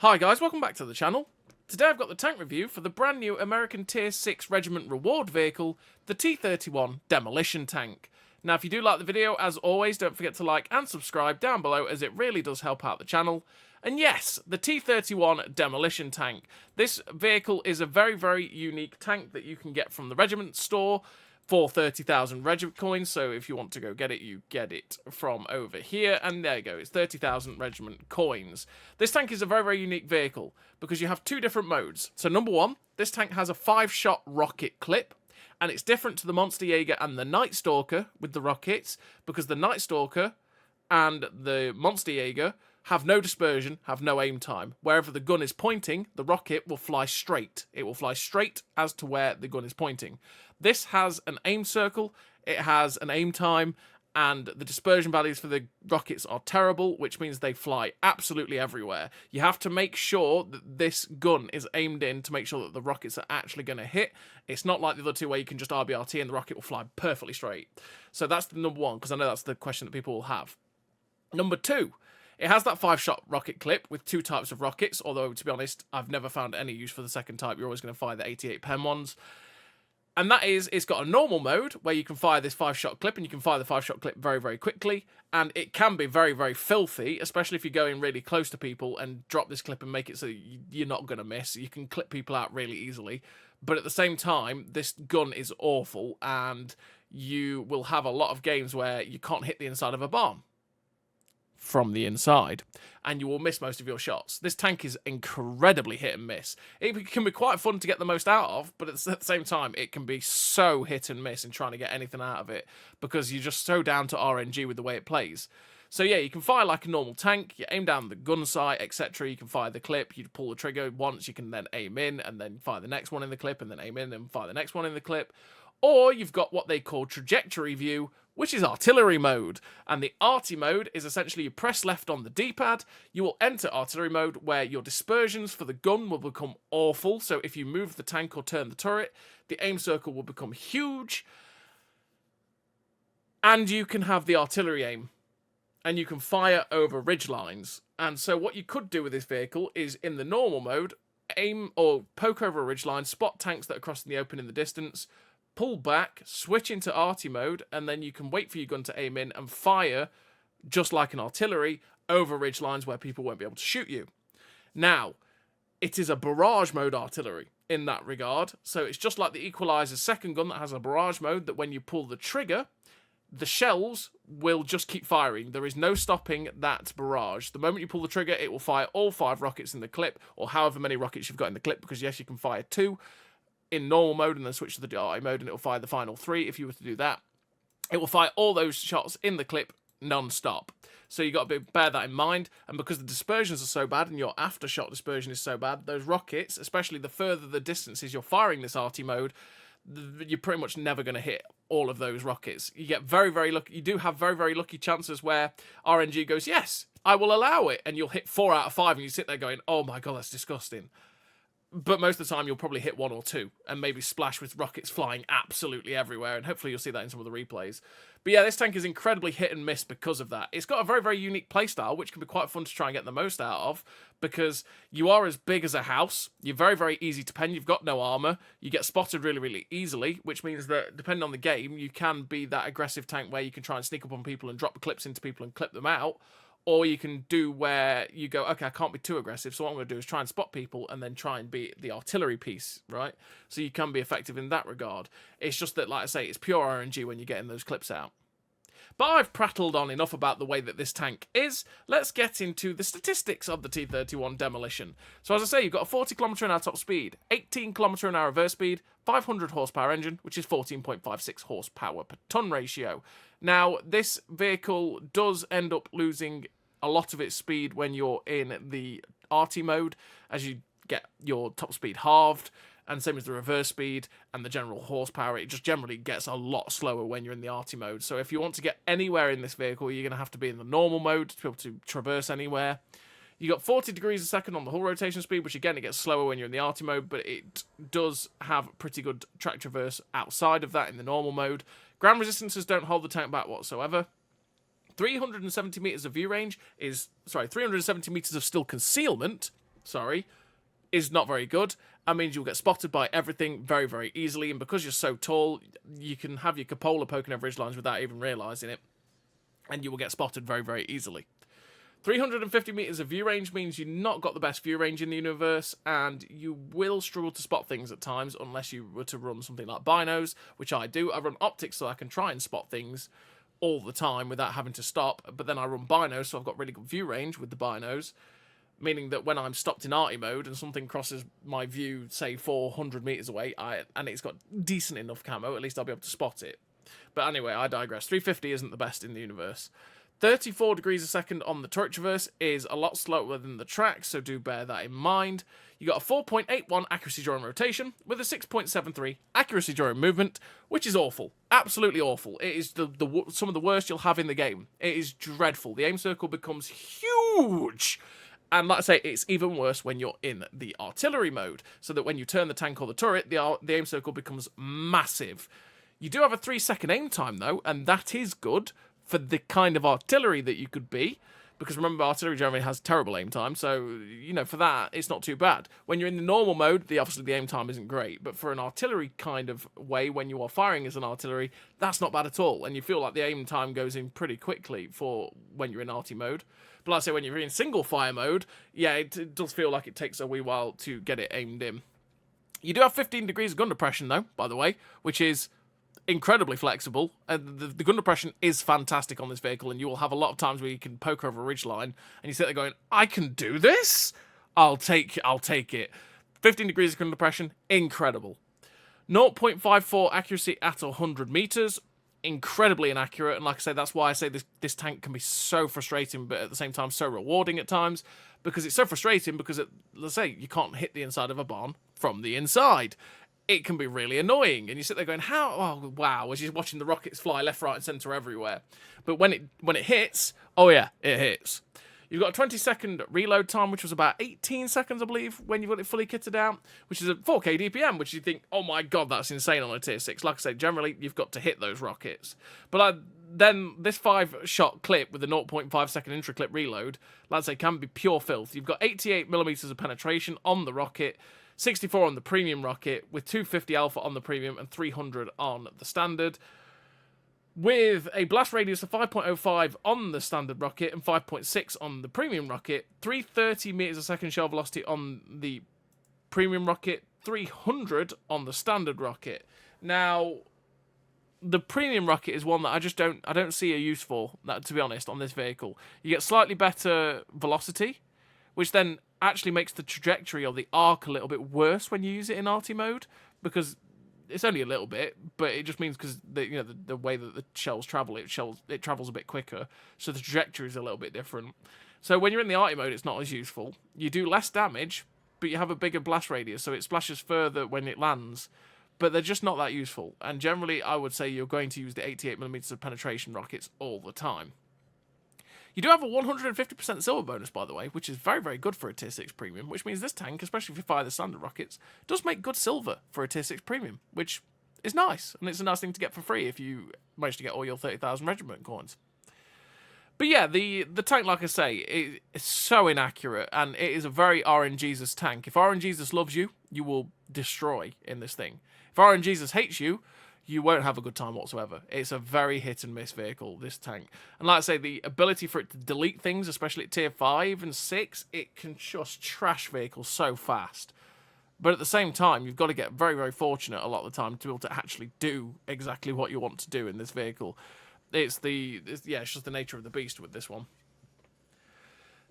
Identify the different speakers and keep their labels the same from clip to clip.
Speaker 1: Hi guys, welcome back to the channel. Today I've got the tank review for the brand new American Tier 6 Regiment Reward vehicle, the T31 Demolition Tank. Now if you do like the video, as always, don't forget to like and subscribe down below as it really does help out the channel. And yes, the T31 Demolition Tank. This vehicle is a very unique tank that you can get from the Regiment store for 30,000 Regiment coins, so if you want to go get it, you get it from over here, and there you go, it's 30,000 Regiment coins. This tank is a very unique vehicle, because you have two different modes. So number one, this tank has a 5-shot rocket clip, and it's different to the Monster Jaeger and the Night Stalker with the rockets, because the Night Stalker and the Monster Jaeger have no dispersion, have no aim time. Wherever the gun is pointing, the rocket will fly straight. It will fly straight as to where the gun is pointing. This has an aim circle, it has an aim time, and the dispersion values for the rockets are terrible, which means they fly absolutely everywhere. You have to make sure that this gun is aimed in to make sure that the rockets are actually going to hit. It's not like the other two where you can just RBRT and the rocket will fly perfectly straight. So that's the number one, because I know that's the question that people will have. Number two, it has that 5-shot rocket clip with two types of rockets, although, to be honest, I've never found any use for the second type. You're always going to fire the 88 pen ones. And that is, it's got a normal mode where you can fire this 5-shot clip, and you can fire the 5-shot clip very quickly. And it can be very filthy, especially if you're going really close to people and drop this clip and make it so you're not going to miss. You can clip people out really easily. But at the same time, this gun is awful, and you will have a lot of games where you can't hit the inside of a bomb from the inside, and you will miss most of your shots. This tank is incredibly hit and miss. It can be quite fun to get the most out of, but at the same time, it can be so hit and miss in trying to get anything out of it, because you're just so down to RNG with the way it plays. So yeah, you can fire like a normal tank, you aim down the gun sight, etc. You can fire the clip, you pull the trigger once, you can then aim in, and then fire the next one in the clip, and then aim in, and fire the next one in the clip. Or you've got what they call trajectory view, which is artillery mode. And the arty mode is essentially you press left on the D-pad, you will enter artillery mode where your dispersions for the gun will become awful. So if you move the tank or turn the turret, the aim circle will become huge. And you can have the artillery aim. And you can fire over ridge lines. And so what you could do with this vehicle is, in the normal mode, aim or poke over a ridge line, spot tanks that are crossing the open in the distance, pull back, switch into arty mode, and then you can wait for your gun to aim in and fire, just like an artillery, over ridge lines where people won't be able to shoot you. Now, it is a barrage mode artillery in that regard, so it's just like the Equalizer's second gun that has a barrage mode, that when you pull the trigger, the shells will just keep firing. There is no stopping that barrage. The moment you pull the trigger, it will fire all 5 rockets in the clip, or however many rockets you've got in the clip, because yes, you can fire 2 in normal mode and then switch to the DRI mode, and it will fire the final 3 if you were to do that. It will fire all those shots in the clip non-stop. So you've got to bear that in mind, and because the dispersions are so bad and your after-shot dispersion is so bad, those rockets, especially the further the distances you're firing this arty mode, you're pretty much never going to hit all of those rockets. You get very lucky. You do have very lucky chances where RNG goes, yes, I will allow it, and you'll hit 4 out of 5, and you sit there going, oh my god, that's disgusting. But most of the time, you'll probably hit 1 or 2 and maybe splash with rockets flying absolutely everywhere. And hopefully you'll see that in some of the replays. But yeah, this tank is incredibly hit and miss because of that. It's got a very unique playstyle, which can be quite fun to try and get the most out of, because you are as big as a house. You're very easy to pen. You've got no armor. You get spotted really easily, which means that depending on the game, you can be that aggressive tank where you can try and sneak up on people and drop clips into people and clip them out. Or you can do where you go, okay, I can't be too aggressive, so what I'm going to do is try and spot people and then try and be the artillery piece, right? So you can be effective in that regard. It's just that, like I say, it's pure RNG when you're getting those clips out. But I've prattled on enough about the way that this tank is. Let's get into the statistics of the T31 Demolition. So as I say, you've got a 40 km/h top speed, 18 km/h reverse speed, 500 horsepower engine, which is 14.56 horsepower per ton ratio. Now, this vehicle does end up losing a lot of its speed when you're in the arty mode, as you get your top speed halved, and same as the reverse speed and the general horsepower. It just generally gets a lot slower when you're in the arty mode. So if you want to get anywhere in this vehicle, you're going to have to be in the normal mode to be able to traverse anywhere. You got 40 degrees a second on the hull rotation speed, which again, it gets slower when you're in the arty mode, but it does have pretty good track traverse outside of that in the normal mode. Ground resistances don't hold the tank back whatsoever. 370 meters of view range is, 370 meters of still concealment is not very good. That means you'll get spotted by everything very, very easily, and because you're so tall, you can have your cupola poking over ridgelines without even realising it, and you will get spotted very, very easily. 350 meters of view range means you've not got the best view range in the universe, and you will struggle to spot things at times unless you were to run something like binos, which I do. I run optics so I can try and spot things all the time without having to stop, but then I run binos, so I've got really good view range with the binos, meaning that when I'm stopped in arty mode and something crosses my view, say 400 meters away, and it's got decent enough camo, at least I'll be able to spot it. But anyway, I digress. 350 isn't the best in the universe. 34 degrees a second on the turret traverse is a lot slower than the track, so do bear that in mind. You got a 4.81 accuracy during rotation with a 6.73 accuracy during movement, which is awful. Absolutely awful. It is some of the worst you'll have in the game. It is dreadful. The aim circle becomes huge. And like I say, it's even worse when you're in the artillery mode, so that when you turn the tank or the turret, the aim circle becomes massive. You do have a 3-second aim time, though, and that is good for the kind of artillery that you could be, because remember, artillery generally has terrible aim time, so, you know, for that, it's not too bad. When you're in the normal mode, obviously the aim time isn't great, but for an artillery kind of way, when you are firing as an artillery, that's not bad at all, and you feel like the aim time goes in pretty quickly for when you're in arty mode. But like I say, when you're in single fire mode, yeah, it does feel like it takes a wee while to get it aimed in. You do have 15 degrees of gun depression, though, by the way, which is incredibly flexible, and the gun depression is fantastic on this vehicle, and you will have a lot of times where you can poke over a ridgeline and you sit there going, I can do this? I'll take it. 15 degrees of gun depression, incredible. 0.54 accuracy at 100 meters, incredibly inaccurate, and like I say, that's why I say this tank can be so frustrating, but at the same time so rewarding at times, because it's so frustrating because, let's say, you can't hit the inside of a barn from the inside. It can be really annoying, and you sit there going, how, oh wow, as you're watching the rockets fly left, right, and centre everywhere. But when it hits, oh yeah, it hits. You've got a 20-second reload time, which was about 18 seconds, I believe, when you've got it fully kitted out, which is a 4K DPM, which you think, oh my god, that's insane on a tier 6. Like I say, generally, you've got to hit those rockets. But then this 5-shot clip with a 0.5-second intra-clip reload, like I say, can be pure filth. You've got 88mm of penetration on the rocket, 64 on the premium rocket, with 250 alpha on the premium and 300 on the standard, with a blast radius of 5.05 on the standard rocket and 5.6 on the premium rocket, 330 meters a second shell velocity on the premium rocket, 300 on the standard rocket. Now, the premium rocket is one that I don't see a use for, to be honest, on this vehicle. You get slightly better velocity, which then actually makes the trajectory or the arc a little bit worse when you use it in arty mode, because it's only a little bit, but it just means because the way that the shells travel, it travels a bit quicker, so the trajectory is a little bit different. So when you're in the arty mode, it's not as useful. You do less damage, but you have a bigger blast radius, so it splashes further when it lands, but they're just not that useful. And generally, I would say you're going to use the 88mm of penetration rockets all the time. You do have a 150% silver bonus, by the way, which is very, very good for a Tier 6 Premium, which means this tank, especially if you fire the standard rockets, does make good silver for a Tier 6 Premium, which is nice, and it's a nice thing to get for free if you manage to get all your 30,000 regiment coins. But yeah, the tank, like I say, is so inaccurate, and it is a very RNGesus tank. If RNGesus loves you, you will destroy in this thing. If RNGesus hates you, you won't have a good time whatsoever. It's a very hit-and-miss vehicle, this tank. And like I say, the ability for it to delete things, especially at Tier 5 and 6, it can just trash vehicles so fast. But at the same time, you've got to get very, very fortunate a lot of the time to be able to actually do exactly what you want to do in this vehicle. It's just the nature of the beast with this one.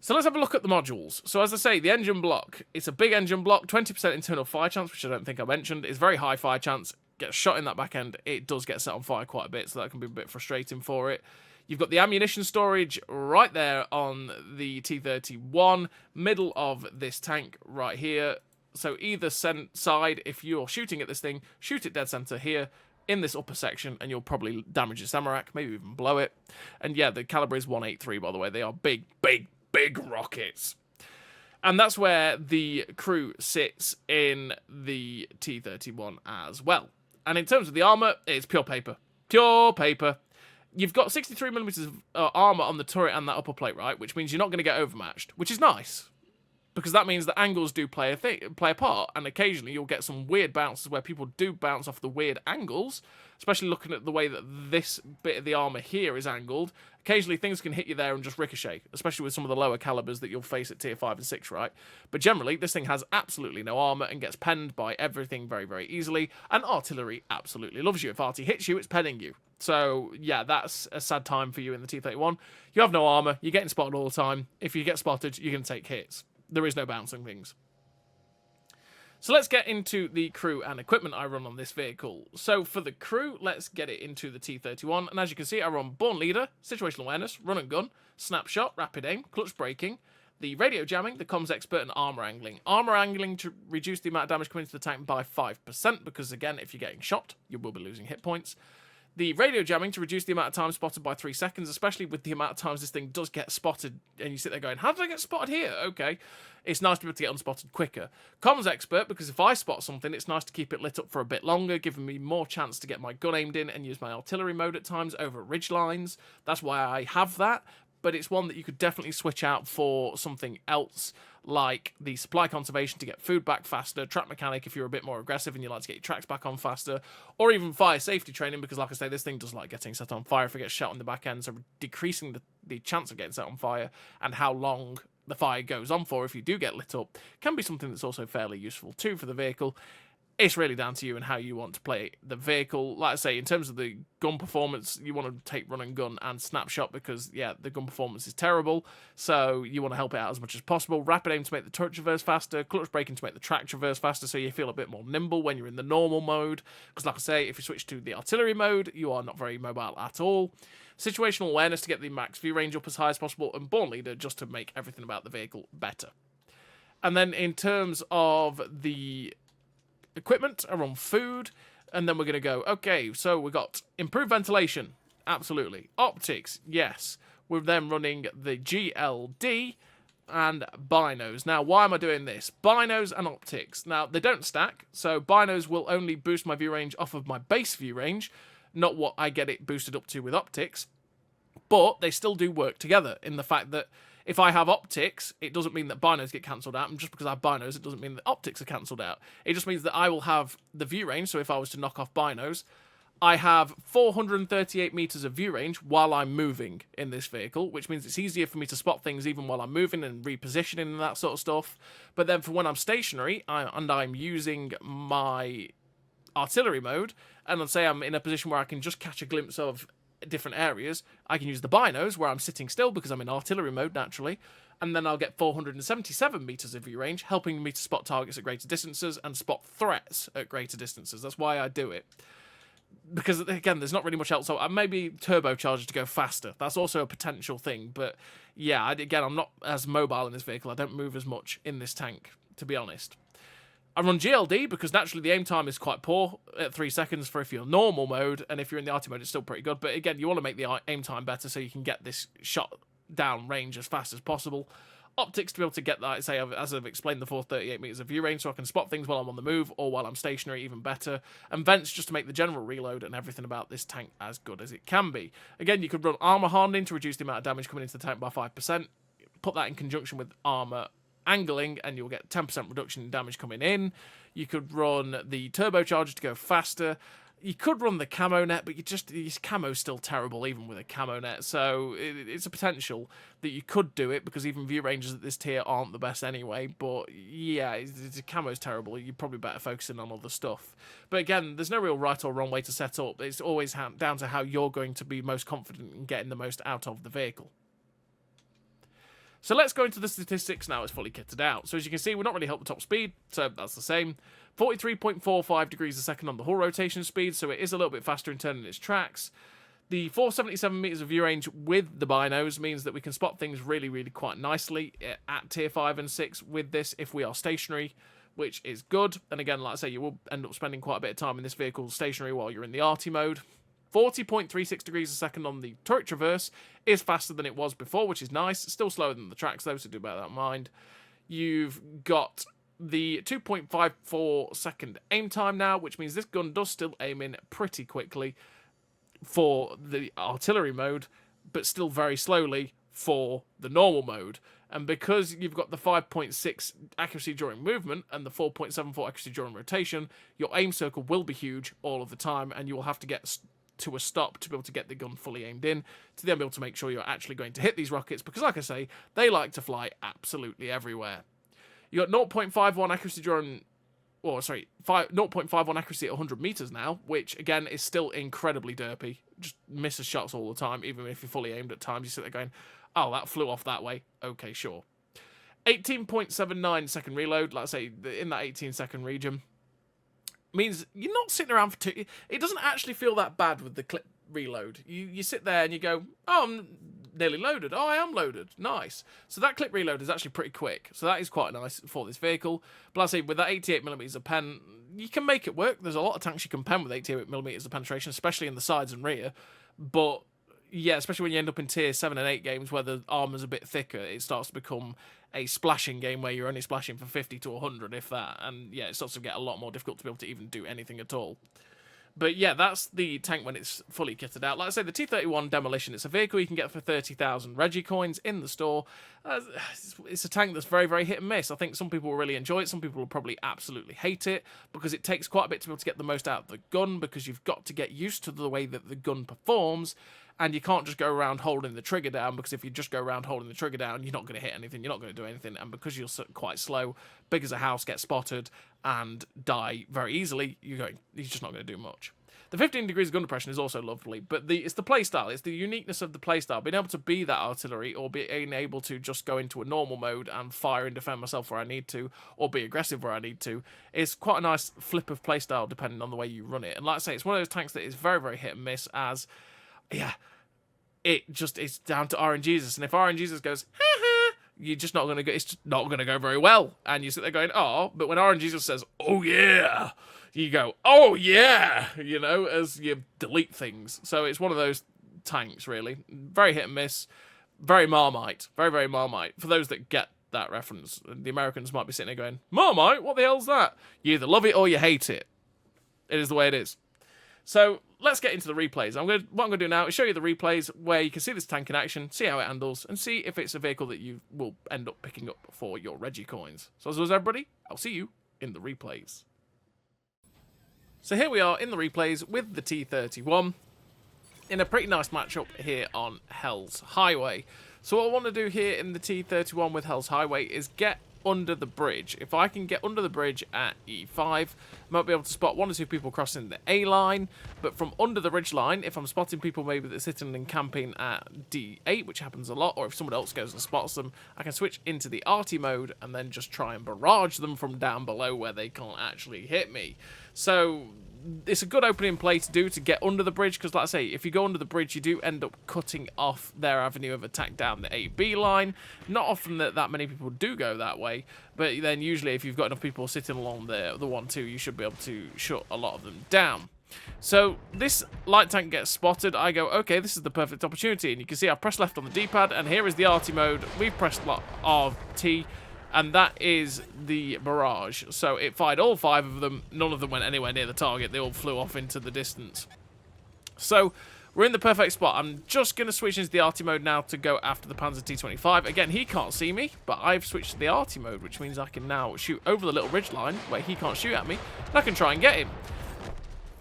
Speaker 1: So let's have a look at the modules. So as I say, the engine block, it's a big engine block, 20% internal fire chance, which I don't think I mentioned. It's very high fire chance. Gets shot in that back end, it does get set on fire quite a bit, so that can be a bit frustrating for it. You've got the ammunition storage right there on the T31, middle of this tank right here. So either side, if you're shooting at this thing, shoot it dead center here in this upper section, and you'll probably damage the Samarak, maybe even blow it. And yeah, the caliber is 183, by the way. They are big, big, big rockets. And that's where the crew sits in the T31 as well. And in terms of the armour, it's pure paper. Pure paper. You've got 63mm of armour on the turret and that upper plate, right? Which means you're not going to get overmatched, which is nice. because that means that angles do play a part, and occasionally you'll get some weird bounces where people do bounce off the weird angles, especially looking at the way that this bit of the armor here is angled. Occasionally things can hit you there and just ricochet, especially with some of the lower calibers that you'll face at tier 5 and 6, right? But generally, this thing has absolutely no armor and gets penned by everything very, very easily, and artillery absolutely loves you. If arty hits you, it's penning you. So, yeah, that's a sad time for you in the T31. You have no armor, you're getting spotted all the time. If you get spotted, you're going to take hits. There is no bouncing things. So let's get into the crew and equipment I run on this vehicle. So for the crew, let's get it into the T31. And as you can see, I run Born Leader, Situational Awareness, Run and Gun, Snapshot, Rapid Aim, Clutch Braking, the Radio Jamming, the Comms Expert, and Armor Angling. Armor Angling to reduce the amount of damage coming into the tank by 5%, because again, if you're getting shot, you will be losing hit points. The radio jamming to reduce the amount of time spotted by 3 seconds, especially with the amount of times this thing does get spotted, and you sit there going, how did I get spotted here? Okay. It's nice to be able to get unspotted quicker. Comms Expert, because if I spot something, it's nice to keep it lit up for a bit longer, giving me more chance to get my gun aimed in and use my artillery mode at times over ridge lines. That's why I have that, but it's one that you could definitely switch out for something else, like the supply conservation to get food back faster, track mechanic if you're a bit more aggressive and you like to get your tracks back on faster, or even fire safety training, because like I say, this thing does like getting set on fire if it gets shot on the back end, so decreasing the chance of getting set on fire and how long the fire goes on for if you do get lit up can be something that's also fairly useful too for the vehicle. It's really down to you and how you want to play the vehicle. Like I say, in terms of the gun performance, you want to take Run and Gun and Snapshot because, yeah, the gun performance is terrible, so you want to help it out as much as possible. Rapid Aim to make the turret traverse faster, Clutch Braking to make the track traverse faster so you feel a bit more nimble when you're in the normal mode, because like I say, if you switch to the artillery mode, you are not very mobile at all. Situational Awareness to get the max view range up as high as possible, and Born Leader just to make everything about the vehicle better. And then in terms of the equipment, I run food, and then we're going to go, okay, so we've got improved ventilation, absolutely. Optics, yes. We're then running the GLD and binos. Now, why am I doing this? Binos and optics. Now, they don't stack, so binos will only boost my view range off of my base view range, not what I get it boosted up to with optics, but they still do work together in the fact that if I have optics, it doesn't mean that binos get cancelled out, and just because I have binos, it doesn't mean that optics are cancelled out. It just means that I will have the view range, so if I was to knock off binos, I have 438 meters of view range while I'm moving in this vehicle, which means it's easier for me to spot things even while I'm moving and repositioning and that sort of stuff. But then for when I'm stationary, and I'm using my artillery mode, and let's say I'm in a position where I can just catch a glimpse of different areas, I can use the binos where I'm sitting still because I'm in artillery mode naturally, and then I'll get 477 meters of view range, helping me to spot targets at greater distances and spot threats at greater distances. That's why I do it, because again, there's not really much else. So maybe turbocharger to go faster, that's also a potential thing, but yeah, again, I'm not as mobile in this vehicle. I don't move as much in this tank, to be honest. I run GLD because naturally the aim time is quite poor at 3 seconds for if you're normal mode, and if you're in the arty mode it's still pretty good, but again, you want to make the aim time better so you can get this shot down range as fast as possible. Optics to be able to get that, say, as I've explained, the 438 meters of view range so I can spot things while I'm on the move or while I'm stationary, even better. And vents just to make the general reload and everything about this tank as good as it can be. Again, you could run armor hardening to reduce the amount of damage coming into the tank by 5%. Put that in conjunction with armor angling and you'll get 10% reduction in damage coming in. You could run the turbocharger to go faster. You could run the camo net, but your camo's still terrible even with a camo net, so it's a potential that you could do it because even view ranges at this tier aren't the best anyway, but yeah, the camo's terrible. You're probably better focusing on other stuff. But again, there's no real right or wrong way to set up. It's always down to how you're going to be most confident in getting the most out of the vehicle. So let's go into the statistics now. It's fully kitted out. So as you can see, we're not really helped with top speed, so that's the same. 43.45 degrees a second on the hull rotation speed, so it is a little bit faster in turning its tracks. The 477 meters of view range with the binos means that we can spot things really, really quite nicely at tier 5 and 6 with this if we are stationary, which is good. And again, like I say, you will end up spending quite a bit of time in this vehicle stationary while you're in the arty mode. 40.36 degrees a second on the turret traverse is faster than it was before, which is nice. Still slower than the tracks though, so do bear that in mind. You've got the 2.54 second aim time now, which means this gun does still aim in pretty quickly for the artillery mode, but still very slowly for the normal mode. And because you've got the 5.6 accuracy during movement and the 4.74 accuracy during rotation, your aim circle will be huge all of the time, and you will have to get to a stop to be able to get the gun fully aimed in, to then be able to make sure you're actually going to hit these rockets, because like I say, they like to fly absolutely everywhere. You got 0.51 accuracy during... 0.51 accuracy at 100 meters now, which again is still incredibly derpy. Just misses shots all the time, even if you're fully aimed at times. You sit there going, oh, that flew off that way. Okay, sure. 18.79 second reload, like I say, in that 18-second region, means you're not sitting around for too... It doesn't actually feel that bad with the clip reload. You sit there and you go, oh, I'm nearly loaded. Oh, I am loaded. Nice. So that clip reload is actually pretty quick. So that is quite nice for this vehicle. But like I say, with that 88mm of pen, you can make it work. There's a lot of tanks you can pen with 88mm of penetration, especially in the sides and rear. But yeah, especially when you end up in tier 7 and 8 games where the armor's a bit thicker, it starts to become a splashing game where you're only splashing for 50 to 100, if that. And yeah, it starts to get a lot more difficult to be able to even do anything at all. But yeah, that's the tank when it's fully kitted out. Like I say, the T31 Demolition, it's a vehicle you can get for 30,000 Reggie coins in the store. It's a tank that's very, very hit and miss. I think some people will really enjoy it. Some people will probably absolutely hate it, because it takes quite a bit to be able to get the most out of the gun, because you've got to get used to the way that the gun performs. And you can't just go around holding the trigger down, because if you just go around holding the trigger down, you're not going to hit anything, you're not going to do anything. And because you're quite slow, big as a house, get spotted and die very easily, you're just not going to do much. The 15 degrees of gun depression is also lovely, but it's the playstyle, it's the uniqueness of the playstyle. Being able to be that artillery, or being able to just go into a normal mode and fire and defend myself where I need to, or be aggressive where I need to, is quite a nice flip of playstyle depending on the way you run it. And like I say, it's one of those tanks that is very, very hit and miss, as... yeah, it's down to RNGesus, and if RNGesus goes, ha ha, you're just not going to go, it's just not going to go very well. And you sit there going, oh, but when RNGesus says, oh yeah, you go, oh yeah, you know, as you delete things. So it's one of those tanks, really. Very hit and miss, very Marmite, very, very Marmite. For those that get that reference, the Americans might be sitting there going, Marmite, what the hell's that? You either love it or you hate it. It is the way it is. So let's get into the replays. What I'm going to do now is show you the replays where you can see this tank in action, see how it handles, and see if it's a vehicle that you will end up picking up for your Reggie coins. So as always, everybody, I'll see you in the replays. So here we are in the replays with the T31 in a pretty nice matchup here on Hell's Highway. So what I want to do here in the T31 with Hell's Highway is get under the bridge. If I can get under the bridge at E5, I might be able to spot 1 or 2 people crossing the A line, but from under the ridge line, if I'm spotting people maybe that are sitting and camping at D8, which happens a lot, or if someone else goes and spots them, I can switch into the arty mode and then just try and barrage them from down below where they can't actually hit me. So it's a good opening play to do, to get under the bridge, because like I say, if you go under the bridge, you do end up cutting off their avenue of attack down the AB line. Not often that many people do go that way, but then usually if you've got enough people sitting along the 1-2, you should be able to shut a lot of them down. So this light tank gets spotted. I go, okay, this is the perfect opportunity, and you can see I've pressed left on the D-pad, and here is the arty mode. We've pressed RT, and that is the barrage. So it fired all 5 of them. None of them went anywhere near the target. They all flew off into the distance. So we're in the perfect spot. I'm just going to switch into the arty mode now to go after the Panzer T25. Again, he can't see me, but I've switched to the arty mode, which means I can now shoot over the little ridge line where he can't shoot at me, and I can try and get him.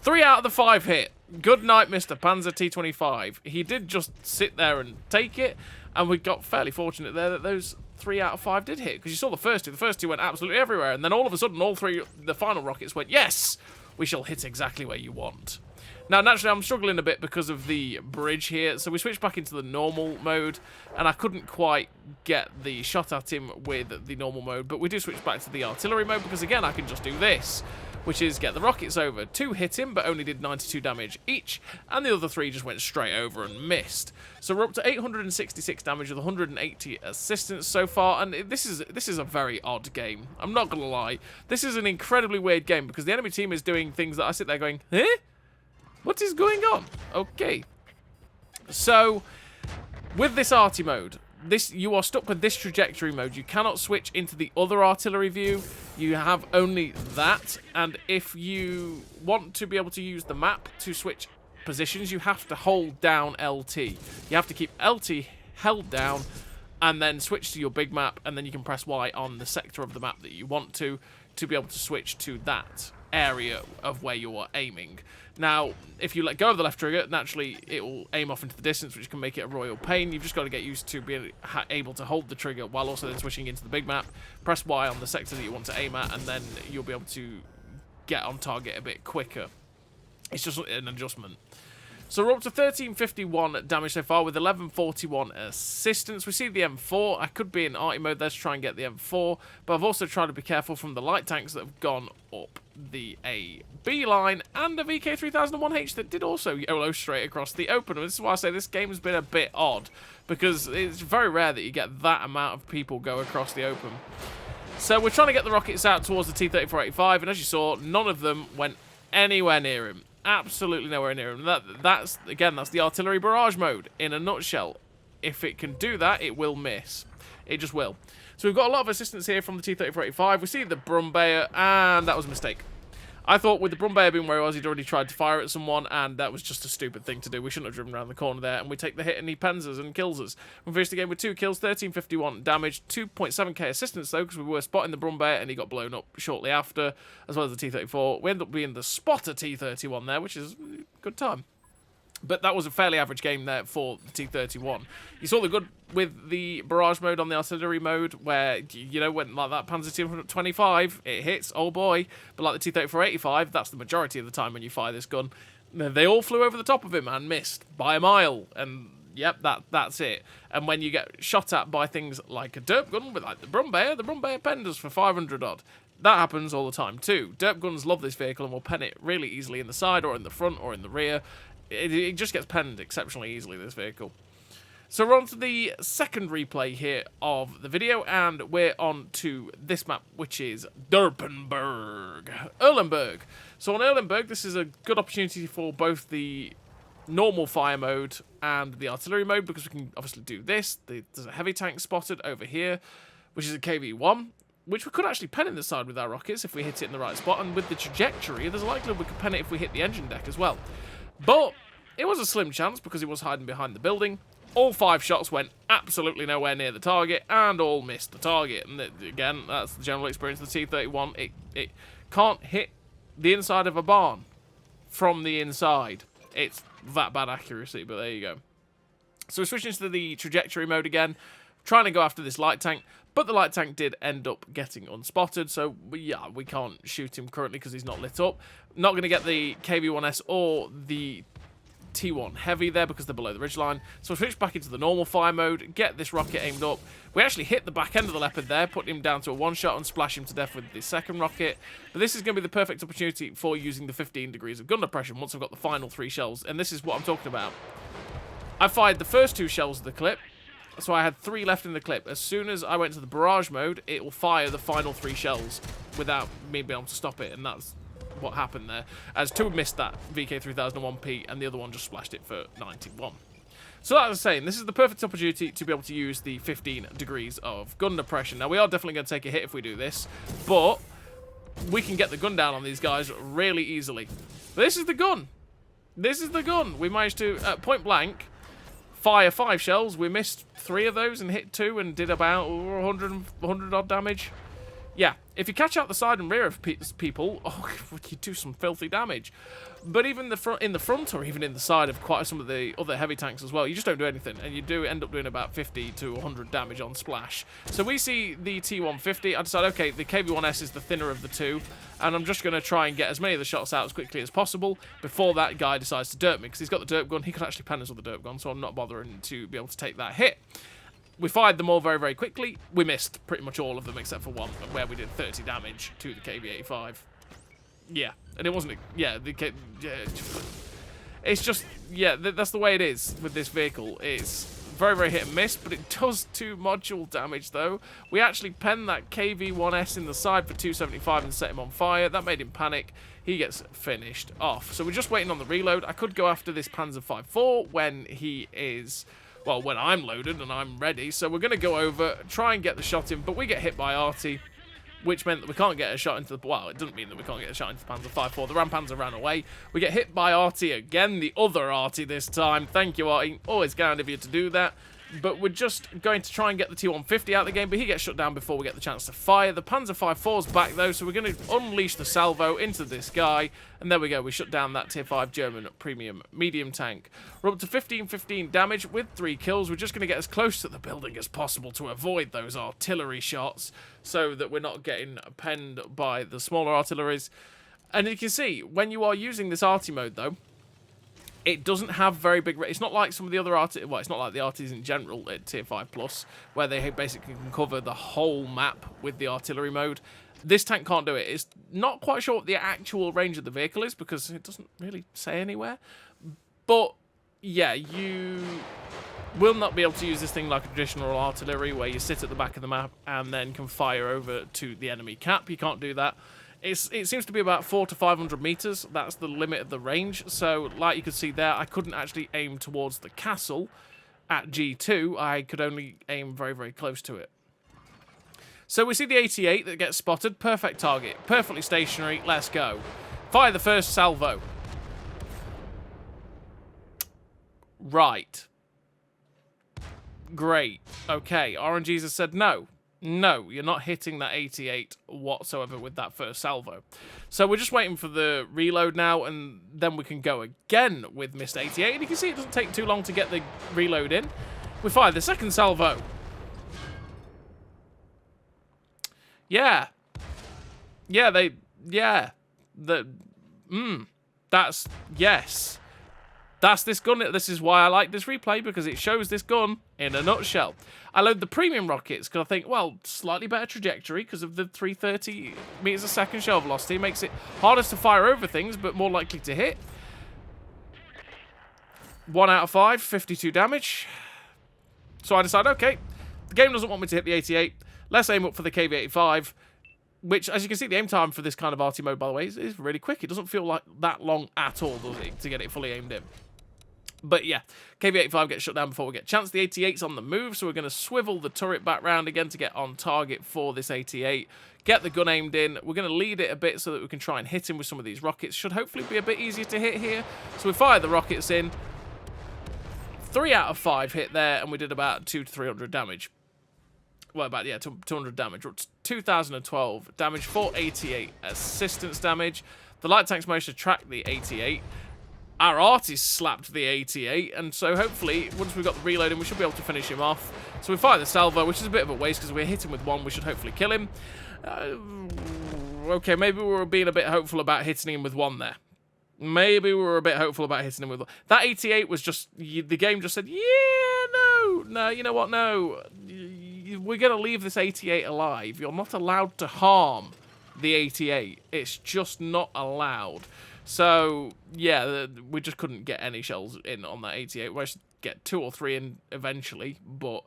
Speaker 1: 3 out of the 5 hit. Good night, Mr. Panzer T25. He did just sit there and take it, and we got fairly fortunate there that those 3 out of 5 did hit, because you saw the first 2. The first 2 went absolutely everywhere, and then all of a sudden, all 3, the final rockets went, yes, we shall hit exactly where you want. Now, naturally, I'm struggling a bit because of the bridge here, so we switched back into the normal mode, and I couldn't quite get the shot at him with the normal mode, but we do switch back to the artillery mode, because again, I can just do this, which is get the rockets over. 2 hit him, but only did 92 damage each, and the other 3 just went straight over and missed. So we're up to 866 damage with 180 assistance so far, and this is a very odd game. I'm not going to lie. This is an incredibly weird game, because the enemy team is doing things that I sit there going, eh? What is going on? Okay. So, with this arty mode, you are stuck with this trajectory mode. You cannot switch into the other artillery view. You have only that, and if you want to be able to use the map to switch positions, you have to hold down LT. You have to keep LT held down and then switch to your big map, and then you can press Y on the sector of the map that you want to be able to switch to that area of where you're aiming. Now, if you let go of the left trigger, naturally it will aim off into the distance, which can make it a royal pain. You've just got to get used to being able to hold the trigger while also then switching into the big map. Press Y on the sector that you want to aim at, and then you'll be able to get on target a bit quicker. It's just an adjustment. So we're up to 1351 damage so far with 1141 assistance. We see the M4. I could be in arty mode there to try and get the M4, but I've also tried to be careful from the light tanks that have gone up the AB line, and a VK3001H that did also YOLO straight across the open. And this is why I say this game has been a bit odd, because it's very rare that you get that amount of people go across the open. So we're trying to get the rockets out towards the T-34-85, and as you saw, none of them went anywhere near him. Absolutely nowhere near him. That's the artillery barrage mode in a nutshell. If it can do that, it will miss. It just will. So we've got a lot of assistance here from the T-34-85. We see the Brumbayer, and that was a mistake. I thought with the Brumbayer being where he was, he'd already tried to fire at someone, and that was just a stupid thing to do. We shouldn't have driven around the corner there, and we take the hit, and he pens us and kills us. We finished the game with 2 kills, 1351 damage, 2.7k assistance, though, because we were spotting the Brumbayer, and he got blown up shortly after, as well as the T-34. We end up being the spotter T-31 there, which is a good time. But that was a fairly average game there for the T-31. You saw the good with the barrage mode on the artillery mode, where, you know, when like that Panzer 225, it hits, oh boy. But like the T-34-85, that's the majority of the time when you fire this gun. They all flew over the top of him and missed by a mile. And, yep, that's it. And when you get shot at by things like a Derp gun, with like the Brumbayer penned us for 500 odd. That happens all the time too. Derp guns love this vehicle and will pen it really easily in the side or in the front or in the rear. It just gets penned exceptionally easily, this vehicle. So we're on to the second replay here of the video, and we're on to this map, which is Erlenberg. So on Erlenberg, this is a good opportunity for both the normal fire mode and the artillery mode, because we can obviously do this. There's a heavy tank spotted over here, which is a KV-1, which we could actually pen in the side with our rockets if we hit it in the right spot, and with the trajectory, there's a likelihood we could pen it if we hit the engine deck as well. But it was a slim chance because he was hiding behind the building. All 5 shots went absolutely nowhere near the target, and all missed the target. And again, that's the general experience of the T-31. It can't hit the inside of a barn from the inside. It's that bad accuracy, but there you go. So we're switching to the trajectory mode again, trying to go after this light tank, but the light tank did end up getting unspotted, so yeah, we can't shoot him currently because he's not lit up. Not going to get the KV-1S or the T1 Heavy there because they're below the ridgeline. So we'll switch back into the normal fire mode, get this rocket aimed up. We actually hit the back end of the Leopard there, put him down to a one-shot and splash him to death with the second rocket. But this is going to be the perfect opportunity for using the 15 degrees of gun depression once I've got the final 3 shells, and this is what I'm talking about. I fired the first 2 shells of the clip, so I had 3 left in the clip. As soon as I went to the barrage mode, it will fire the final 3 shells without me being able to stop it, and that's what happened there, as 2 missed that VK3001P and the other one just splashed it for 91. So as I was saying, this is the perfect opportunity to be able to use the 15 degrees of gun depression. Now we are definitely going to take a hit if we do this, but we can get the gun down on these guys really easily. But this is the gun. This is the gun. We managed to, at point blank, fire 5 shells. We missed 3 of those and hit 2 and did about 100 odd damage. Yeah, if you catch out the side and rear of people, oh, you do some filthy damage. But even in the front or even in the side of quite some of the other heavy tanks as well, you just don't do anything, and you do end up doing about 50 to 100 damage on splash. So we see the T150. I decide, okay, the KV-1S is the thinner of the 2, and I'm just going to try and get as many of the shots out as quickly as possible before that guy decides to derp me, because he's got the derp gun. He could actually pen us with the derp gun, so I'm not bothering to be able to take that hit. We fired them all very, very quickly. We missed pretty much all of them except for one, where we did 30 damage to the KV-85. Yeah, and it wasn't... Yeah, it's just... Yeah, that's the way it is with this vehicle. It's very, very hit and miss, but it does 2 module damage, though. We actually penned that KV-1S in the side for 275 and set him on fire. That made him panic. He gets finished off. So we're just waiting on the reload. I could go after this Panzer 5.4 when he is... Well, when I'm loaded and I'm ready. So we're going to go over, try and get the shot in, but we get hit by Arty, which meant that we can't get a shot into the... Well, it doesn't mean that we can't get a shot into the Panzer 5.4. The Ram Panzer ran away. We get hit by Arty again, the other Arty this time. Thank you, Arty. Always kind of you to do that. But we're just going to try and get the T150 out of the game, but he gets shut down before we get the chance to fire. The Panzer V falls back, though, so we're going to unleash the salvo into this guy. And there we go. We shut down that Tier 5 German premium medium tank. We're up to 1515 damage with 3 kills. We're just going to get as close to the building as possible to avoid those artillery shots so that we're not getting penned by the smaller artilleries. And you can see, when you are using this arty mode, though, it doesn't have very big... It's not like some of the other arties... Well, it's not like the arties in general at Tier 5+, where they basically can cover the whole map with the artillery mode. This tank can't do it. It's not quite sure what the actual range of the vehicle is, because it doesn't really say anywhere. But, yeah, you will not be able to use this thing like a traditional artillery, where you sit at the back of the map and then can fire over to the enemy cap. You can't do that. It seems to be about 400 to 500 meters. That's the limit of the range. So, like you could see there, I couldn't actually aim towards the castle at G2. I could only aim very, very close to it. So we see the 88 that gets spotted. Perfect target. Perfectly stationary. Let's go. Fire the first salvo. Right. Great. Okay. RNGs has said no. No, you're not hitting that 88 whatsoever with that first salvo. So we're just waiting for the reload now, and then we can go again with missed 88. And you can see it doesn't take too long to get the reload in. We fire the second salvo. Yeah. Yeah, that's... Yes. That's this gun. This is why I like this replay, because it shows this gun in a nutshell. I load the premium rockets because I think, well, slightly better trajectory because of the 330 meters a second shell velocity. It makes it harder to fire over things, but more likely to hit. 1 out of 5, 52 damage. So I decide, okay, the game doesn't want me to hit the 88. Let's aim up for the KV-85, which, as you can see, the aim time for this kind of arty mode, by the way, is really quick. It doesn't feel like that long at all, does it, to get it fully aimed in. But yeah, KV-85 gets shut down before we get a chance. The 88's on the move, so we're going to swivel the turret back round again to get on target for this 88. Get the gun aimed in. We're going to lead it a bit so that we can try and hit him with some of these rockets. Should hopefully be a bit easier to hit here. So we fire the rockets in. 3 out of 5 hit there, and we did about 200 to 300 damage. Well, about, yeah, 200 damage. 2012 damage, 488 assistance damage. The light tanks managed to track the 88. Our artist slapped the 88, and so hopefully, once we've got the reload in, we should be able to finish him off. So we fire the salvo, which is a bit of a waste because we're hitting with 1. We should hopefully kill him. Okay, maybe we were being a bit hopeful about hitting him with 1 there. Maybe we were a bit hopeful about hitting him with 1. That 88 was just... The game just said, yeah, no, you know what, no. We're going to leave this 88 alive. You're not allowed to harm the 88. It's just not allowed. So, yeah, we just couldn't get any shells in on that 88. We should get 2 or 3 in eventually, but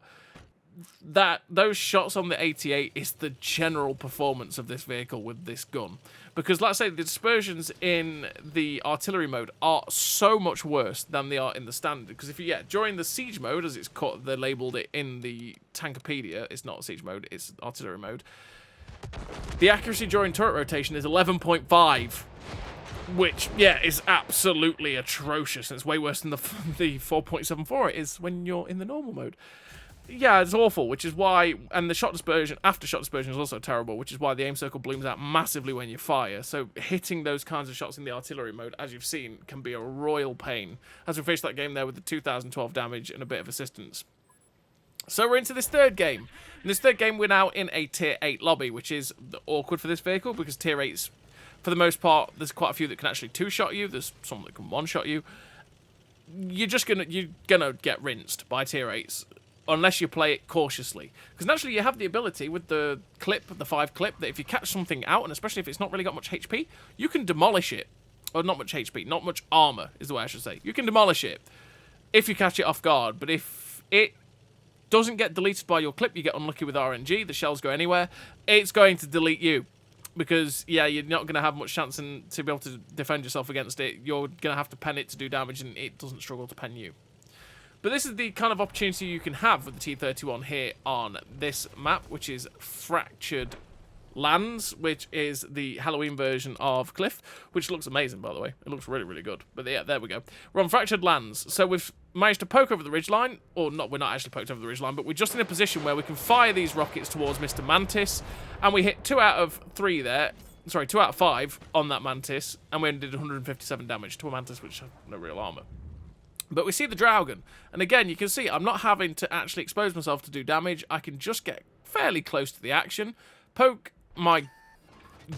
Speaker 1: those shots on the 88 is the general performance of this vehicle with this gun. Because, like I say, the dispersions in the artillery mode are so much worse than they are in the standard. Because if you, during the siege mode, as it's called, they labelled it in the Tankopedia, it's not siege mode, it's artillery mode. The accuracy during turret rotation is 11.5. Which, yeah, is absolutely atrocious. It's way worse than the 4.74 it is when you're in the normal mode. Yeah, it's awful, which is why... And the shot dispersion, after shot dispersion is also terrible, which is why the aim circle blooms out massively when you fire. So hitting those kinds of shots in the artillery mode, as you've seen, can be a royal pain. As we finished that game there with the 2012 damage and a bit of assistance. So we're into this third game. In this third game, we're now in a Tier 8 lobby, which is awkward for this vehicle, because Tier 8's... For the most part, there's quite a few that can actually 2-shot you. There's some that can 1-shot you. You're gonna get rinsed by Tier 8s unless you play it cautiously. Because naturally, you have the ability with the clip, the 5 clip, that if you catch something out, and especially if it's not really got much HP, you can demolish it. Or not much HP, not much armor is the way I should say. You can demolish it if you catch it off guard. But if it doesn't get deleted by your clip, you get unlucky with RNG. The shells go anywhere. It's going to delete you. Because, yeah, you're not going to have much chance to be able to defend yourself against it. You're going to have to pen it to do damage, and it doesn't struggle to pen you. But this is the kind of opportunity you can have with the T31 here on this map, which is Fractured Lands, which is the Halloween version of Cliff, which looks amazing, by the way. It looks really, really good. But yeah, there we go. We're on Fractured Lands. So we've managed to poke over the ridgeline, or not, we're not actually poked over the ridgeline, but we're just in a position where we can fire these rockets towards Mr. Mantis, and we hit 2 out of 3 there. Sorry, 2 out of 5 on that Mantis, and we did 157 damage to a Mantis, which has no real armor. But we see the Draugen, and again, you can see I'm not having to actually expose myself to do damage. I can just get fairly close to the action, poke my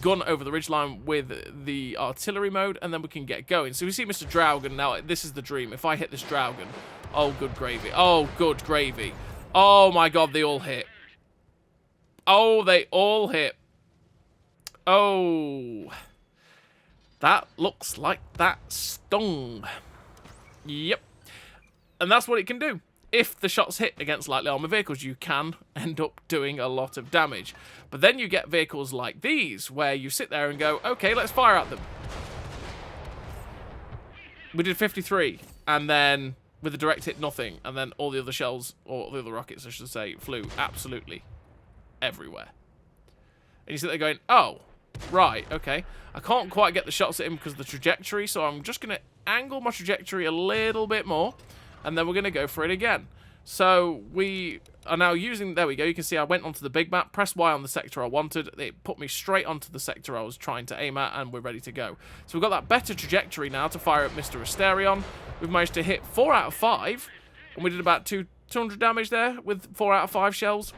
Speaker 1: gun over the ridgeline with the artillery mode, and then we can get going. So we see Mr. Draugen. Now, this is the dream. If I hit this Draugen, oh, good gravy. Oh, good gravy. Oh, my God, they all hit. Oh, they all hit. Oh. That looks like that stung. Yep. And that's what it can do. If the shots hit against lightly armoured vehicles, you can end up doing a lot of damage. But then you get vehicles like these, where you sit there and go, okay, let's fire at them. We did 53, and then with the direct hit, nothing. And then all the other shells, or the other rockets, I should say, flew absolutely everywhere. And you sit there going, oh, right, okay. I can't quite get the shots at him because of the trajectory, so I'm just going to angle my trajectory a little bit more. And then we're going to go for it again. So we are now using... There we go. You can see I went onto the big map, pressed Y on the sector I wanted. It put me straight onto the sector I was trying to aim at, and we're ready to go. So we've got that better trajectory now to fire at Mr. Asterion. We've managed to hit 4 out of 5, and we did about 200 damage there with 4 out of 5 shells,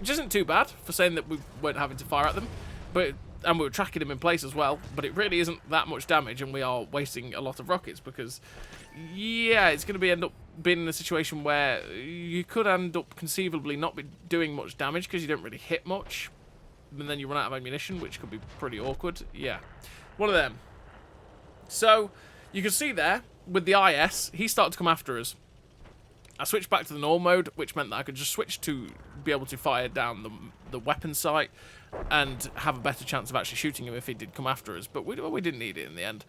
Speaker 1: which isn't too bad for saying that we weren't having to fire at them. And we were tracking them in place as well, but it really isn't that much damage, and we are wasting a lot of rockets because... Yeah, it's going to end up being in a situation where you could end up conceivably not be doing much damage because you don't really hit much. And then you run out of ammunition, which could be pretty awkward. Yeah, one of them. So, you can see there, with the IS, he started to come after us. I switched back to the normal mode, which meant that I could just switch to be able to fire down the weapon sight and have a better chance of actually shooting him if he did come after us. But we didn't need it in the end.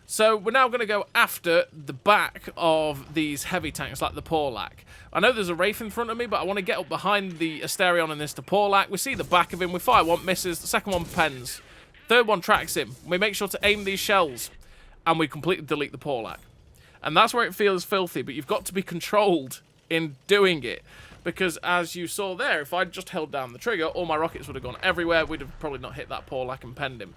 Speaker 1: So we're now going to go after the back of these heavy tanks like the Porlak. I know there's a Wraith in front of me, but I want to get up behind the Asterion and this Porlak. We see the back of him. We fire one, misses. The second one pens. Third one tracks him. We make sure to aim these shells, and we completely delete the Porlak. And that's where it feels filthy, but you've got to be controlled in doing it. Because as you saw there, if I'd just held down the trigger, all my rockets would have gone everywhere. We'd have probably not hit that Porlak and penned him.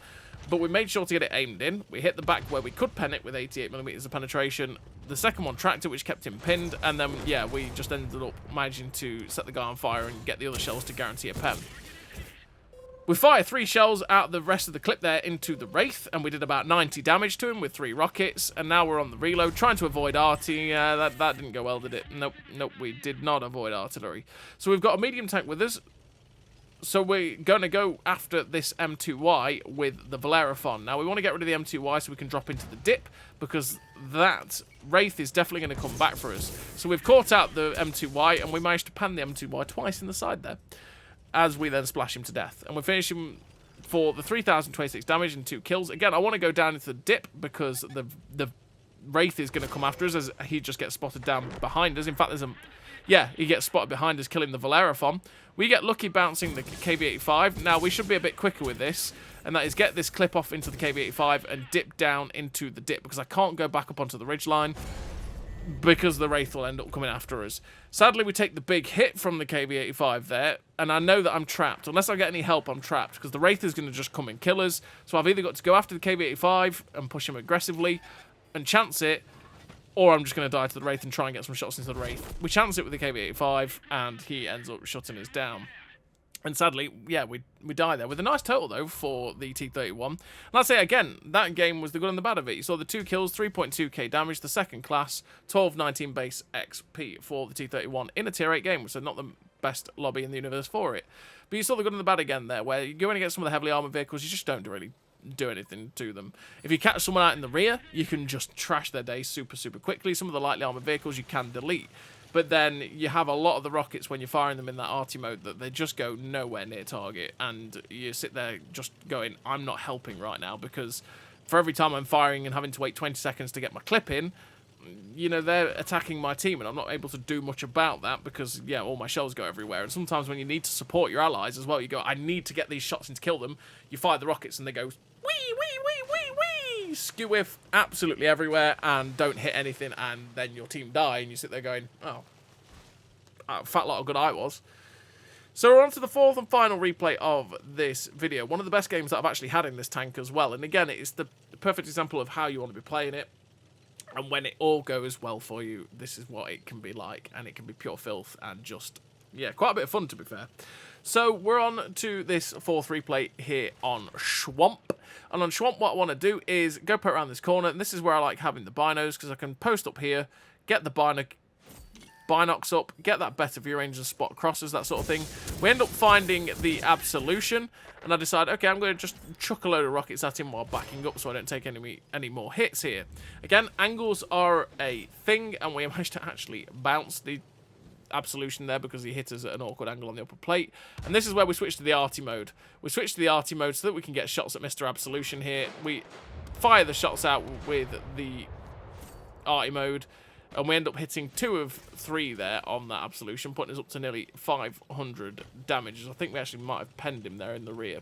Speaker 1: But we made sure to get it aimed in. We hit the back where we could pen it with 88mm of penetration. The second one tracked it, which kept him pinned. And then, yeah, we just ended up managing to set the guy on fire and get the other shells to guarantee a pen. We fired 3 shells out the rest of the clip there into the Wraith, and we did about 90 damage to him with 3 rockets. And now we're on the reload, trying to avoid arty. That didn't go well, did it? Nope, we did not avoid artillery. So we've got a medium tank with us. So we're going to go after this M2Y with the Valeraphon. Now, we want to get rid of the M2Y so we can drop into the dip, because that Wraith is definitely going to come back for us. So we've caught out the M2Y, and we managed to pan the M2Y twice in the side there, as we then splash him to death. And we finish him for the 3,026 damage and 2 kills. Again, I want to go down into the dip, because the Wraith is going to come after us as he just gets spotted down behind us. In fact, there's a... Yeah, he gets spotted behind us, killing the Valeraphon. We get lucky bouncing the KV-85. Now, we should be a bit quicker with this, and that is get this clip off into the KV-85 and dip down into the dip, because I can't go back up onto the ridgeline, because the Wraith will end up coming after us. Sadly, we take the big hit from the KV-85 there, and I know that I'm trapped. Unless I get any help, I'm trapped, because the Wraith is going to just come and kill us. So I've either got to go after the KV-85 and push him aggressively and chance it, or I'm just going to die to the Wraith and try and get some shots into the Wraith. We chance it with the KV-85, and he ends up shutting us down. And sadly, yeah, we die there. With a nice total, though, for the T31. And I'll say again, that game was the good and the bad of it. You saw the 2 kills, 3.2k damage, the second class, 1219 base XP for the T31 in a tier 8 game, which is not the best lobby in the universe for it. But you saw the good and the bad again there, where you go in against some of the heavily armoured vehicles, you just don't really do anything to them. If you catch someone out in the rear, you can just trash their day super quickly. Some of the lightly armoured vehicles you can delete, but then you have a lot of the rockets when you're firing them in that arty mode that they just go nowhere near target, and you sit there just going, I'm not helping right now, because for every time I'm firing and having to wait 20 seconds to get my clip in, you know, they're attacking my team, and I'm not able to do much about that because, yeah, all my shells go everywhere. And sometimes when you need to support your allies as well, you go, I need to get these shots in to kill them. You fire the rockets, and they go, wee, wee, wee, wee, wee, skew whiff absolutely everywhere, and don't hit anything, and then your team die, and you sit there going, oh, fat lot of good I was. So we're on to the fourth and final replay of this video. One of the best games that I've actually had in this tank as well. And again, it's the perfect example of how you want to be playing it. And when it all goes well for you, this is what it can be like. And it can be pure filth and just, yeah, quite a bit of fun, to be fair. So we're on to this fourth replay here on Swamp. And on Swamp, what I want to do is go put around this corner. And this is where I like having the binos, because I can post up here, get the binocs up, get that better view range and spot crosses, that sort of thing. We end up finding the Absolution, and I decide, okay, I'm going to just chuck a load of rockets at him while backing up so I don't take any more hits here. Again, angles are a thing, and we managed to actually bounce the Absolution there because he hit us at an awkward angle on the upper plate. And this is where we switch to the arty mode. We switch to the arty mode so that we can get shots at Mr. Absolution here. We fire the shots out with the arty mode, and we end up hitting 2 of 3 there on that Absolution, putting us up to nearly 500 damage. I think we actually might have penned him there in the rear.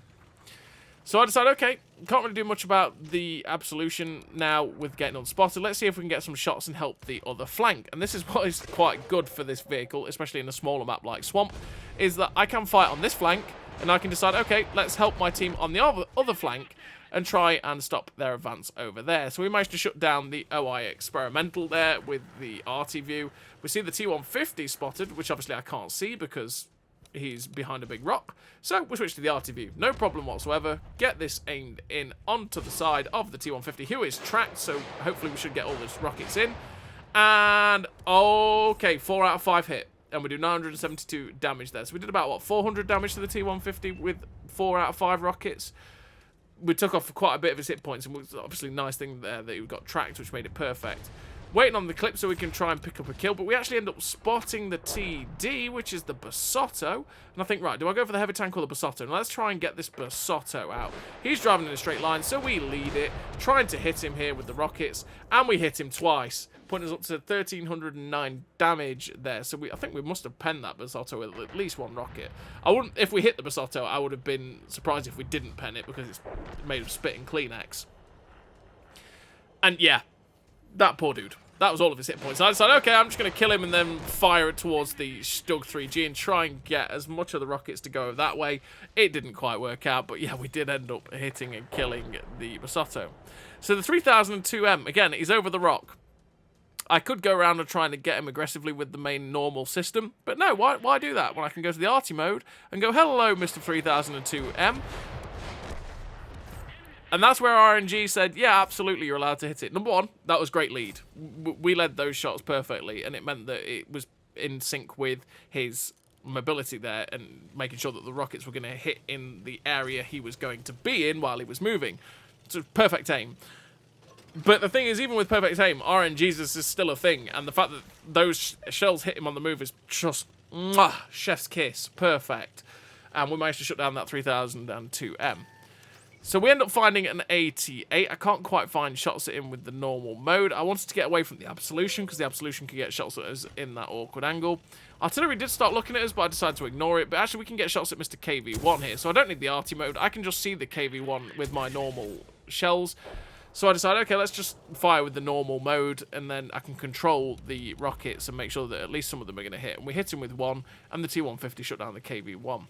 Speaker 1: So I decided, okay, can't really do much about the Absolution now with getting unspotted. Let's see if we can get some shots and help the other flank. And this is what is quite good for this vehicle, especially in a smaller map like Swamp, is that I can fight on this flank, and I can decide, okay, let's help my team on the other flank, and try and stop their advance over there. So we managed to shut down the OI Experimental there with the arty view. We see the T150 spotted, which obviously I can't see because he's behind a big rock. So we switch to the arty view. No problem whatsoever. Get this aimed in onto the side of the T150, who is tracked, so hopefully we should get all those rockets in. And, okay, 4 out of 5 hit. And we do 972 damage there. So we did about, what, 400 damage to the T150 with 4 out of 5 rockets. We took off quite a bit of his hit points, and it was obviously a nice thing there that he got tracked, which made it perfect. Waiting on the clip so we can try and pick up a kill, but we actually end up spotting the TD, which is the Basotto. And I think, right, do I go for the heavy tank or the Basotto? And let's try and get this Basotto out. He's driving in a straight line, so we lead it, trying to hit him here with the rockets, and we hit him twice, putting us up to 1,309 damage there. So I think we must have penned that Basotto with at least 1 rocket. I wouldn't, if we hit the Basotto, I would have been surprised if we didn't pen it because it's made of spitting Kleenex. And yeah, that poor dude. That was all of his hit points. I decided, okay, I'm just going to kill him and then fire it towards the Stug 3G and try and get as much of the rockets to go that way. It didn't quite work out, but yeah, we did end up hitting and killing the Basotto. So the 3002M, again, he's over the rock. I could go around and try and get him aggressively with the main normal system, but no, why do that when I can go to the arty mode and go, hello, Mr. 3002M. And that's where RNG said, yeah, absolutely, you're allowed to hit it. Number 1, that was great lead. We led those shots perfectly, and it meant that it was in sync with his mobility there and making sure that the rockets were going to hit in the area he was going to be in while he was moving. So perfect aim. But the thing is, even with perfect aim, RNGesus is still a thing, and the fact that those shells hit him on the move is just, mwah, chef's kiss, perfect. And we managed to shut down that 3002M. So we end up finding an 88. I can't quite find shots at him with the normal mode. I wanted to get away from the Absolution, because the Absolution could get shots at us in that awkward angle. Artillery did start looking at us, but I decided to ignore it. But actually, we can get shots at Mr. KV1 here, so I don't need the arty mode. I can just see the KV1 with my normal shells. So I decided, okay, let's just fire with the normal mode, and then I can control the rockets and make sure that at least some of them are going to hit. And we hit him with 1, and the T150 shut down the KV1.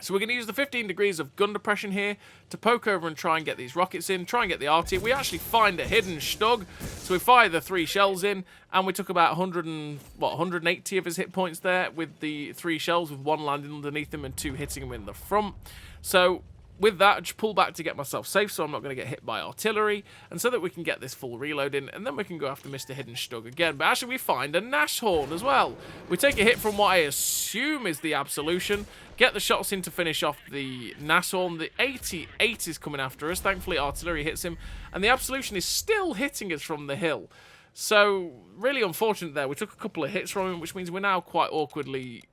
Speaker 1: So we're going to use the 15 degrees of gun depression here to poke over and try and get these rockets in, try and get the arty. We actually find a hidden Stug, so we fire the 3 shells in, and we took about 180 of his hit points there with the 3 shells, with 1 landing underneath him and 2 hitting him in the front. So with that, I just pull back to get myself safe so I'm not going to get hit by artillery, and so that we can get this full reload in, and then we can go after Mr. Hidden Stug again. But actually we find a Nashorn as well. We take a hit from what I assume is the Absolution, get the shots in to finish off the Nashorn. The 88 is coming after us. Thankfully artillery hits him, and the Absolution is still hitting us from the hill. So really unfortunate there. We took a couple of hits from him, which means we're now quite awkwardly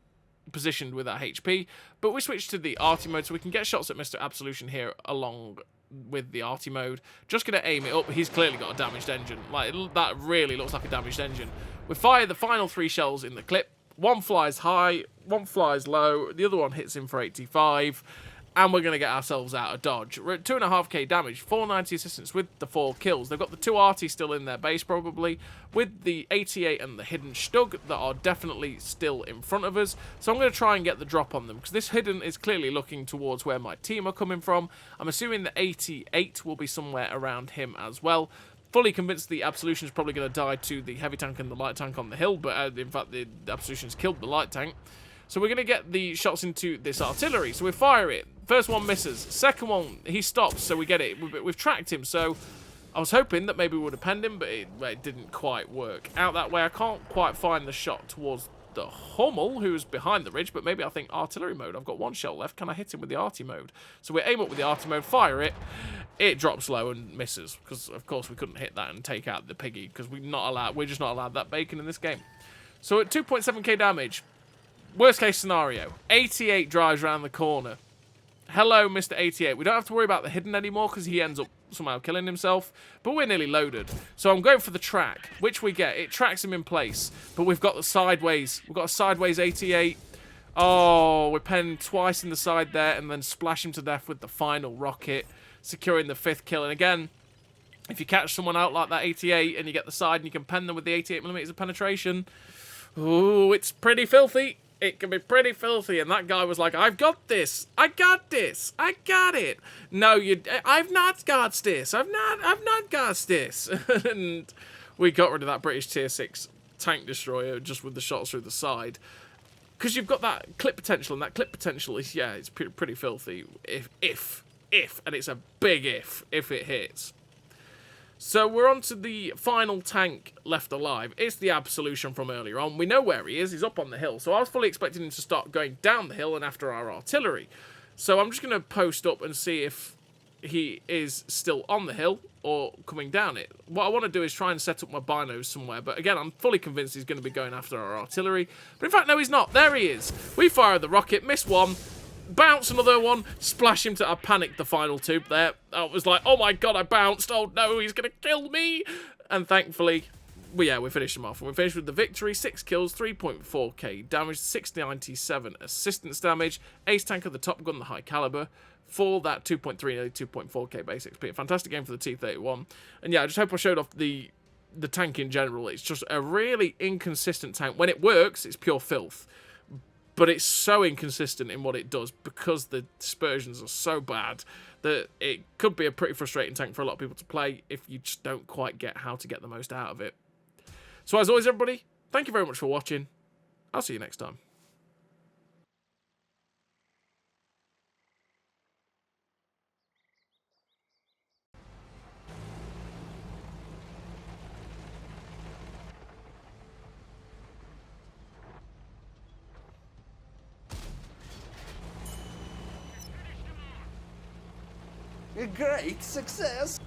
Speaker 1: positioned with our HP, but we switched to the arty mode so we can get shots at Mr. Absolution here along with the arty mode. Just going to aim it up. He's clearly got a damaged engine. Like, that really looks like a damaged engine. We fire the final 3 shells in the clip. One flies high, one flies low, the other one hits him for 85, and we're going to get ourselves out of dodge. We're at 2.5k damage, 490 assistance with the 4 kills. They've got the 2 arties still in their base, probably, with the 88 and the hidden Stug that are definitely still in front of us. So I'm going to try and get the drop on them, because this hidden is clearly looking towards where my team are coming from. I'm assuming the 88 will be somewhere around him as well. Fully convinced the Absolution is probably going to die to the heavy tank and the light tank on the hill, but in fact the Absolution's killed the light tank. So we're going to get the shots into this artillery. So we fire it. First one misses. Second one, he stops, so we get it. We've tracked him, so I was hoping that maybe we would have penned him, but it didn't quite work out that way. I can't quite find the shot towards the Hummel, who's behind the ridge, but maybe I think artillery mode. I've got 1 shell left. Can I hit him with the arty mode? So we aim up with the arty mode, fire it. It drops low and misses, because of course we couldn't hit that and take out the piggy, because we're just not allowed that bacon in this game. So at 2.7k damage, worst case scenario, 88 drives around the corner. Hello, Mr. 88. We don't have to worry about the hidden anymore, because he ends up somehow killing himself, but we're nearly loaded. So I'm going for the track, which we get. It tracks him in place, but we've got the sideways. We've got a sideways 88. Oh, we're penned twice in the side there, and then splash him to death with the final rocket, securing the 5th kill. And again, if you catch someone out like that 88 and you get the side and you can pen them with the 88mm of penetration, ooh, it's pretty filthy. It can be pretty filthy. And that guy was like, I've got this. I got this. I got it. No, I've not got this. I've not got this. And we got rid of that British tier 6 tank destroyer just with the shots through the side. Because you've got that clip potential, and that clip potential is, yeah, it's pretty filthy. If, and it's a big if it hits. So we're on to the final tank left alive. It's the Absolution from earlier on. We know where he is. He's up on the hill. So I was fully expecting him to start going down the hill and after our artillery. So I'm just going to post up and see if he is still on the hill or coming down it. What I want to do is try and set up my binos somewhere. But again, I'm fully convinced he's going to be going after our artillery. But in fact, no, he's not. There he is. We fire the rocket, miss one. Bounce another one, splash him to... I panicked the final 2 there. I was like, oh my god, I bounced. Oh no, he's going to kill me. And thankfully, we finished him off. And we finished with the victory. 6 kills, 3.4k damage, 697 assistance damage. Ace tank of the top gun, the high caliber. For that 2.3, nearly 2.4k base XP. A fantastic game for the T31. And yeah, I just hope I showed off the tank in general. It's just a really inconsistent tank. When it works, it's pure filth. But it's so inconsistent in what it does because the dispersions are so bad that it could be a pretty frustrating tank for a lot of people to play if you just don't quite get how to get the most out of it. So as always, everybody, thank you very much for watching. I'll see you next time.
Speaker 2: A great success!